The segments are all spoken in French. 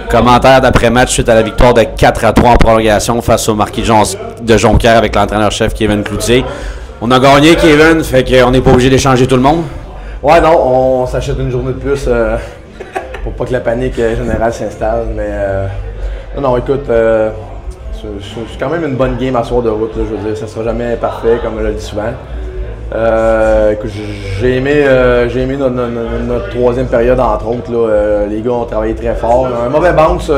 Commentaire d'après-match suite à la victoire de 4-3 en prolongation face au Marquis de Jonquière avec l'entraîneur-chef Kevin Cloutier. On a gagné, Kevin, fait qu'on n'est pas obligé d'échanger tout le monde. Ouais, non, on s'achète une journée de plus pour pas que la panique générale s'installe. Mais non, écoute, c'est quand même une bonne game à soir de route. Là, je veux dire, ça sera jamais parfait, comme on l'a dit souvent. Écoute, j'ai aimé notre troisième période, entre autres. Là, les gars ont travaillé très fort. Un mauvais bounce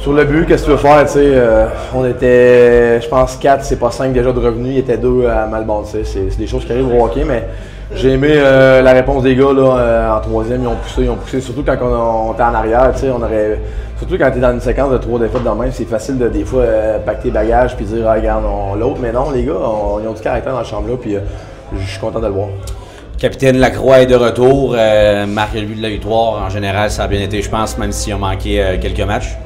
sur le but, qu'est-ce que tu veux faire? On était, je pense, 4, c'est pas 5 déjà de revenus. Il était 2 à mal bouncer. C'est des choses qui arrivent au hockey, mais j'ai aimé la réponse des gars là, en troisième. Ils ont poussé, surtout quand on était en arrière. Surtout quand tu es dans une séquence de 3 défaites dans le même, c'est facile de des fois pacter bagages puis dire ah, regarde l'autre. Mais non, les gars, ils ont du caractère dans la chambre-là. Puis je suis content de le voir. Capitaine Lacroix est de retour. Marque le but de la victoire. En général, ça a bien été, je pense, même s'il a manqué quelques matchs.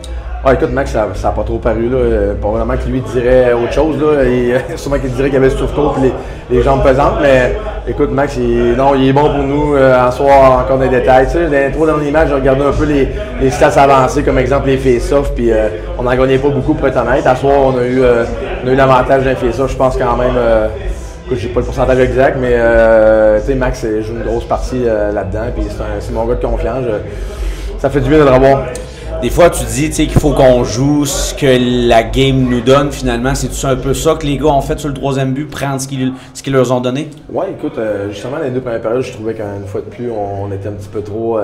Ah, écoute, Max, ça n'a pas trop paru. Probablement que lui dirait autre chose. Sûrement qu'il dirait qu'il y avait le souffle et les jambes pesantes. Mais écoute, Max, il est bon pour nous. En soir, encore des détails. Dans les 3 derniers matchs, j'ai regardé un peu les stats avancés, comme exemple les face-off. Puis on n'en gagnait pas beaucoup, pour être honnête. À soir, on a eu l'avantage d'un face-off. Je pense quand même. Écoute, j'ai pas le pourcentage exact, mais Max joue une grosse partie là-dedans. Puis c'est mon gars de confiance. Ça fait du bien de le revoir. Des fois, tu dis qu'il faut qu'on joue ce que la game nous donne finalement. C'est un peu ça que les gars ont fait sur le troisième but, prendre ce qu'ils leur ont donné? Oui, écoute, justement, les 2 premières périodes, je trouvais qu'une fois de plus, on était un petit peu trop.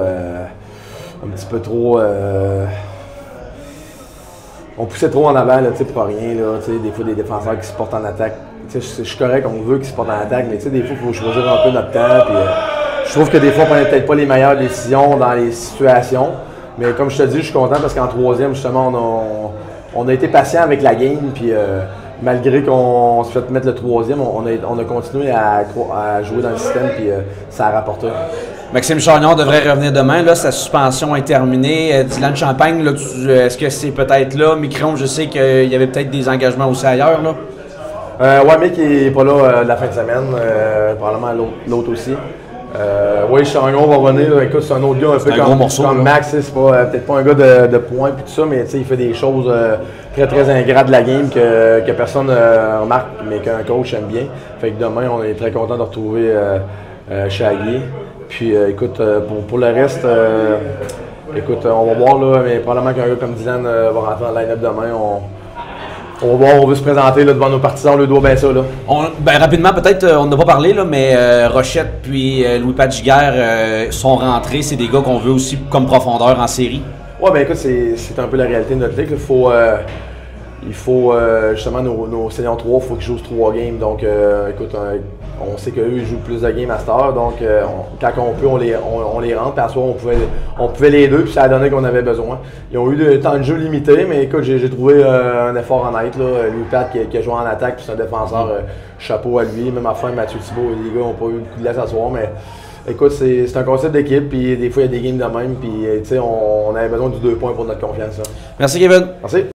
On poussait trop en avant là, pour rien. Là, des fois, des défenseurs qui se portent en attaque. Je suis correct, on veut qu'ils se portent en attaque, mais des fois, il faut choisir un peu notre temps. Puis, je trouve que des fois, on prenait peut-être pas les meilleures décisions dans les situations. Mais comme je te dis, je suis content parce qu'en troisième, justement, on a été patient avec la game. Puis malgré qu'on se fait mettre le troisième, on a continué à jouer dans le système. Puis ça a rapporté. Maxime Chagnon devrait revenir demain. Là, sa suspension est terminée. Dylan Champagne, est-ce que c'est peut-être là? Micron, je sais qu'il y avait peut-être des engagements aussi ailleurs. Là. Ouais, mec, il n'est pas là la fin de semaine. Probablement l'autre aussi. Oui, Chagnon va revenir. Écoute, c'est un autre gars un peu comme Max. C'est peut-être pas un gars de points et tout ça, mais il fait des choses très très ingrates de la game que personne ne remarque, mais qu'un coach aime bien. Fait que demain, on est très content de retrouver Chagui. Puis écoute, pour le reste, écoute, on va voir là, mais probablement qu'un gars comme Dylan va rentrer dans le line-up demain. On va voir, on veut se présenter là, devant nos partisans, on lui doit bien ça. Là. Rapidement, peut-être, on n'a pas parlé, là, mais Rochette puis Louis-Pat Giguère sont rentrés. C'est des gars qu'on veut aussi comme profondeur en série. Oui, bien écoute, c'est un peu la réalité de notre ligue. Il faut justement, nos seniors 3, il faut qu'ils jouent 3 games. Donc, écoute, on sait qu'eux, ils jouent plus de games à cette heure. Donc, quand on peut, on les rentre. Puis à soir, on pouvait les deux, puis ça a donné qu'on avait besoin. Ils ont eu des temps de jeu limité, mais écoute, j'ai trouvé un effort honnête. Louis-Pat qui a joué en attaque, puis c'est un défenseur, chapeau à lui. Même à fin, Mathieu Thibault, les gars n'ont pas eu beaucoup de laisse à soir, mais écoute, c'est un concept d'équipe, puis des fois, il y a des games de même, puis on avait besoin du 2 points pour notre confiance. Là. Merci, Kevin. Merci.